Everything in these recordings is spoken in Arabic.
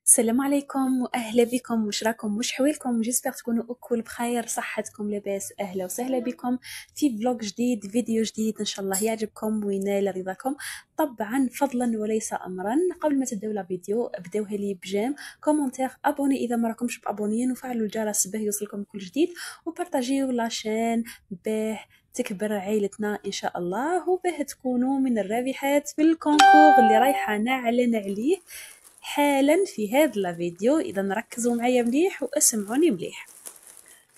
السلام عليكم واهلا بكم، واش راكم، واش حوالكم؟ جيسبر تكونوا اكل بخير، صحتكم لاباس. اهلا وسهلا بكم في فلوق جديد، فيديو جديد ان شاء الله يعجبكم وينال رضاكم. طبعا فضلا وليس امرا، قبل ما تبداو لا فيديو ابداوها لي بجيم، كومونتير، ابوني اذا ما راكمش مابونيين، وفعلوا الجرس باه يوصلكم كل جديد، وبارطاجيو لاشين باه تكبر عائلتنا ان شاء الله، وباه تكونوا من الرابحات في الكونكور اللي رايحه نعلن عليه حالا في هذا الفيديو. اذا ركزوا معايا مليح واسمعوني مليح.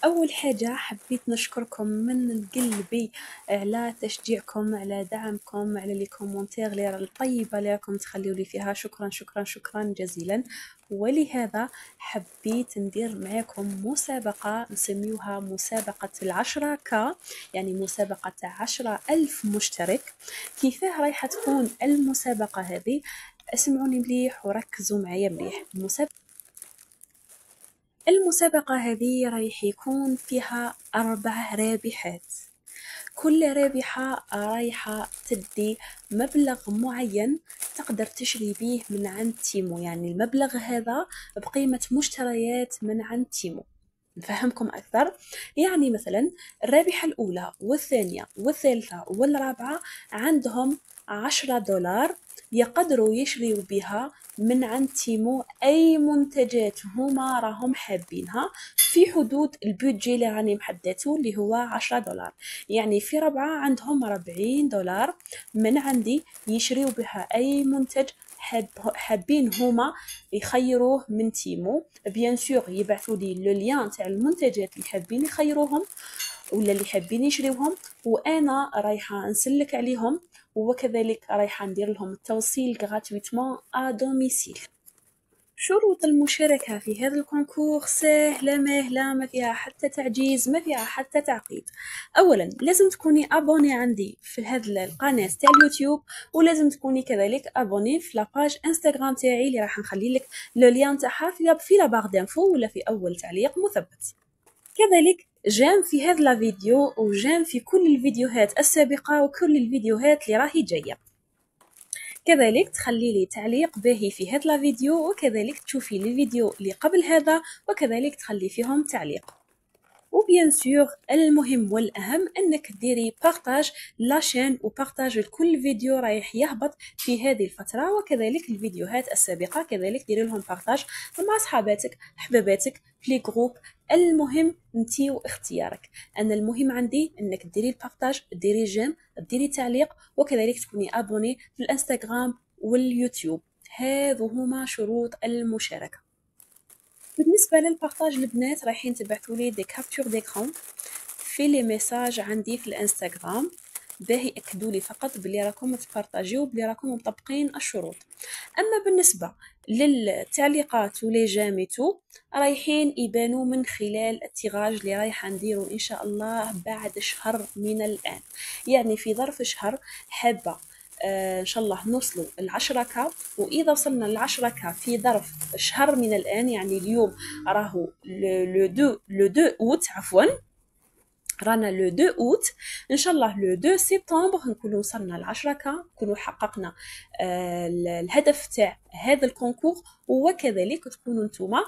اول حاجه حبيت نشكركم من قلبي على تشجيعكم، على دعمكم، على لي كومونتير اللي الطيبه اللي راكم تخليوا لي فيها. شكرا شكرا شكرا جزيلا. ولهذا حبيت ندير معاكم مسابقة نسميوها مسابقة ال10K، يعني مسابقة 10,000 مشترك. كيفاه رايحة تكون المسابقة هذه؟ اسمعوني مليح وركزوا معايا مليح. المسابقة هذه رايح يكون فيها 4 رابحات، كل رابحة رايحة تدي مبلغ معين تقدر تشري به من عند تيمو، يعني المبلغ هذا بقيمة مشتريات من عند تيمو. نفهمكم أكثر. يعني مثلا الرابحة الأولى والثانية والثالثة والرابعة عندهم 10 دولار، يقدروا يشريوا بها من عند تيمو أي منتجات هما راهم حابينها في حدود البودجي اللي راني محددته اللي هو 10 دولار. يعني في رابعة عندهم 40 دولار من عندي يشريوا بها أي منتج حابين هما يخيروه من تيمو. بيان سور يبعثوا لي لو لين تاع المنتجات اللي حابين يخيروهم ولا اللي حابين يشريوهم، وانا رايحه نسلك عليهم، وكذلك رايحه ندير لهم التوصيل غراتويتمون ا دوميسيل. شروط المشاركة في هذا الكونكور سهلة مهلة، ما فيها حتى تعجيز، ما فيها حتى تعقيد. أولا لازم تكوني أبوني عندي في هذا القناة تاع اليوتيوب، ولازم تكوني كذلك أبوني في لاباج انستغرام تاعي اللي راح نخلي لك لو لين تاعها في لا باغ دانفو ولا في أول تعليق مثبت. كذلك جيم في هذا الفيديو، وجيم في كل الفيديوهات السابقة وكل الفيديوهات اللي راهي جاية. كذلك تخلي لي تعليق باهي في هذا الفيديو، وكذلك تشوفي الفيديو اللي قبل هذا وكذلك تخلي فيهم تعليق. وبيان سور المهم والاهم انك ديري بارطاج لاشين وبارطاج لكل فيديو رايح يهبط في هذه الفتره، وكذلك الفيديوهات السابقه كذلك ديري لهم بارطاج مع صحاباتك حباباتك في لي جروب. المهم انتي واختيارك، انا المهم عندي انك ديري البارطاج، ديري جيم، ديري تعليق، وكذلك تكوني ابوني في الانستغرام واليوتيوب. هذو هما شروط المشاركه. بالنسبه للبارطاج البنات رايحين تبعثوا لي دي كابتور ديكرون في لي ميساج عندي في الانستغرام باه ياكدوا لي فقط بلي راكم تبارطاجيو بلي راكم مطبقين الشروط. اما بالنسبه للتعليقات ولي جاميتو رايحين يبانوا من خلال التيراج اللي رايحه نديرو ان شاء الله بعد شهر من الان، يعني في ظرف شهر. حابه ان شاء الله نوصلوا ال10K، واذا وصلنا ل10K في ظرف شهر من الان، يعني اليوم راهو لو 2 اوت، عفوا رانا لو 2 اوت، ان شاء الله لو 2 سبتمبر نكونوا وصلنا ل10K، نكونوا حققنا الهدف تاع هذا الكونكور، وكذلك تكونوا نتوما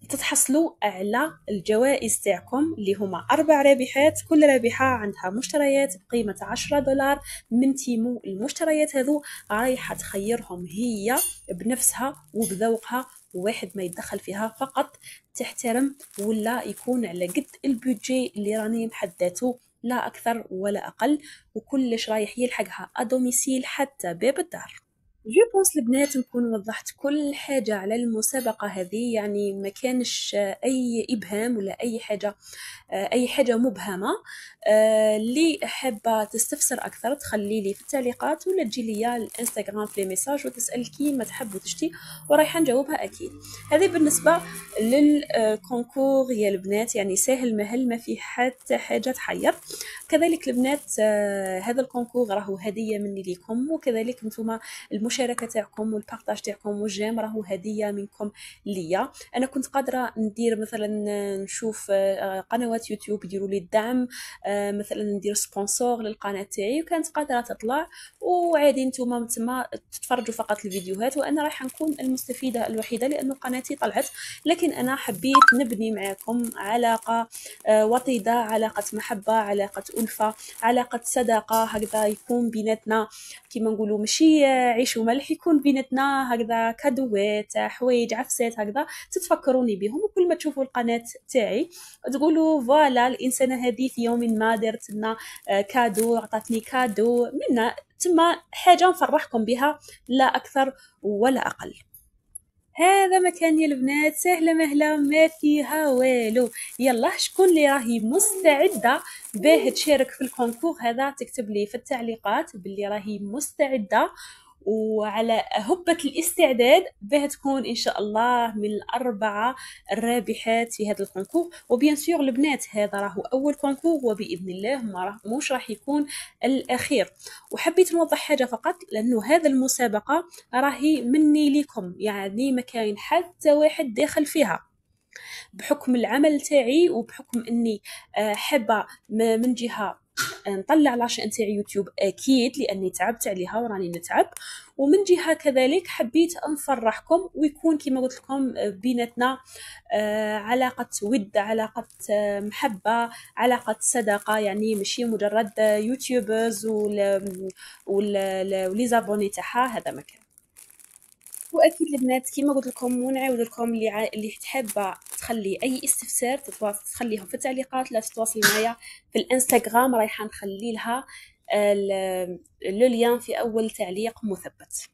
تتحصلوا على الجوائز تاعكم اللي هما 4 رابحات، كل رابحة عندها مشتريات بقيمة 10 دولار من تيمو. المشتريات هذو رايحة تخيرهم هي بنفسها وبذوقها، وواحد ما يتدخل فيها، فقط تحترم ولا يكون على قد البودجي اللي راني محداته، لا أكثر ولا أقل، وكلش رايح يلحقها أدوميسيل حتى باب الدار. جو بونس البنات نكون وضحت كل حاجة على المسابقة هذه، يعني ما كانش أي إبهام ولا أي حاجة مبهمة. اللي حابة تستفسر أكثر تخلي لي في التعليقات ولا تجي لي الانستغرام في لي ميساج وتسأل كيما تحب وتشتي، ورايحة نجاوبها أكيد. هذه بالنسبة للكونكور يا البنات، يعني سهل مهل ما في حتى حاجة تحير. كذلك البنات هذا الكونكور راهو هدية مني لكم، وكذلك نتوما المشاركة المشاركه تاعكم والبارطاج تاعكم والجيم راهو هديه منكم ليا. انا كنت قادره ندير مثلا نشوف قنوات يوتيوب يديروا لي الدعم، مثلا ندير سبونسور للقناه تاعي وكانت قادره تطلع، وعادي نتوما تما تتفرجوا فقط الفيديوهات وانا راح نكون المستفيده الوحيده لانه قناتي طلعت. لكن انا حبيت نبني معكم علاقه وطيده، علاقه محبه، علاقه الفه، علاقه صداقه، هكذا يكون بيناتنا كيما نقولوا ماشي عيش وملح، يكون بيناتنا هكذا كادوات، حوايج، عفسات هكذا تتفكروني بهم. وكل ما تشوفوا القناه تاعي تقولوا فوالا الانسانه هذه في يوم ما دارت لنا كادو، عطاتني كادو منا، تما حاجه نفرحكم بها لا اكثر ولا اقل. هذا مكان يا البنات، سهله مهله ما فيها والو. يلا شكون اللي راهي مستعده باه تشارك في الكونكور هذا تكتب لي في التعليقات باللي راهي مستعده وعلى هبة الاستعداد باه تكون إن شاء الله من الأربعة الرابحات في هذا الكونكور. وبيان سور البنات هذا راهو أول كونكور وبإذن الله مش راح يكون الأخير. وحبيت نوضح حاجة فقط، لأنه هذا المسابقة راهي مني لكم، يعني ما كاين حتى واحد داخل فيها، بحكم العمل تاعي وبحكم اني حابه من جهه نطلع لاشين تاعي يوتيوب اكيد لاني تعبت عليها وراني نتعب، ومن جهه كذلك حبيت نفرحكم ويكون كما قلت لكم بيناتنا علاقه ود، علاقه محبه، علاقه صداقه، يعني ماشي مجرد يوتيوبرز ولي زابوني تاعها. هذا مكان. واكيد البنات كيما قلت لكم ونعاود لكم اللي حابه تخلي اي استفسار تخليهم في التعليقات، لا تتواصل معايا في الانستغرام، رايحه نخلي لها لو لين في اول تعليق مثبت.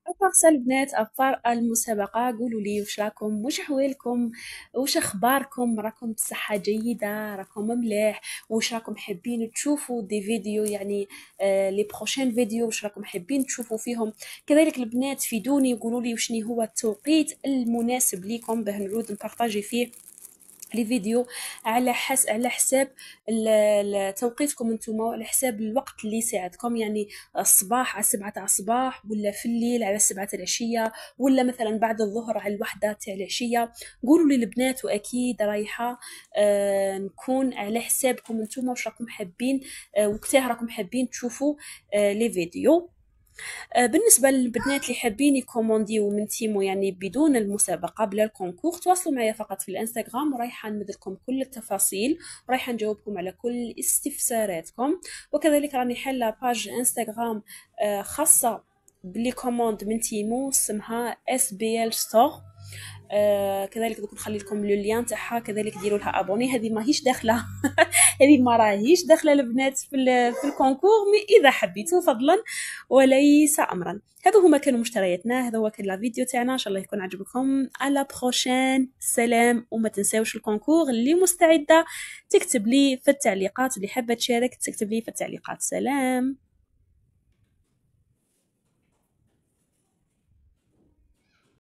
أفرسل البنات أبطال المسابقة، قولوا لي وش راكم، وش حوالكم، وش أخباركم، راكم بصحة جيدة، راكم مليح، وش راكم حابين تشوفوا دي فيديو، يعني لي بروشين فيديو وش راكم حابين تشوفوا فيهم. كذلك البنات فيدوني وقولوا لي وشني هو التوقيت المناسب ليكم باه نعود نبارطاجي فيه لي فيديو على حساب توقيتكم نتوما، وعلى حساب الوقت اللي يساعدكم، يعني الصباح على 7 تاع الصباح، ولا في الليل على 7 تاع العشيه، ولا مثلا بعد الظهر على 1 تاع العشيه. قولوا لي البنات واكيد رايحه نكون على حسابكم نتوما واش راكم حابين وقتها راكم حابين تشوفوا لي فيديو. بالنسبه للبنات اللي حابين يكومونديو من تيمو يعني بدون المسابقه بلا الكونكور، تواصلوا معايا فقط في الانستغرام ورايحه نمد لكم كل التفاصيل ورايحه نجاوبكم على كل استفساراتكم. وكذلك راني حاله باج انستغرام خاصه بلي كوموند من تيمو اسمها SBL ستور. كذلك دوك نخلي لكم لو لين تاعها، كذلك ديروا لها ابوني. هذه ماهيش داخله هذه ما راهيش داخله البنات في الكونكور، مي اذا حبيتوا فضلا وليس امرا. هذو هما كانوا مشترياتنا، هذا هو كان لا فيديو تاعنا، ان شاء الله يكون عجبكم. على بروشين، سلام. وما تنساوش الكونكور اللي مستعده تكتب لي في التعليقات، اللي حابه تشارك تكتب لي في التعليقات. سلام.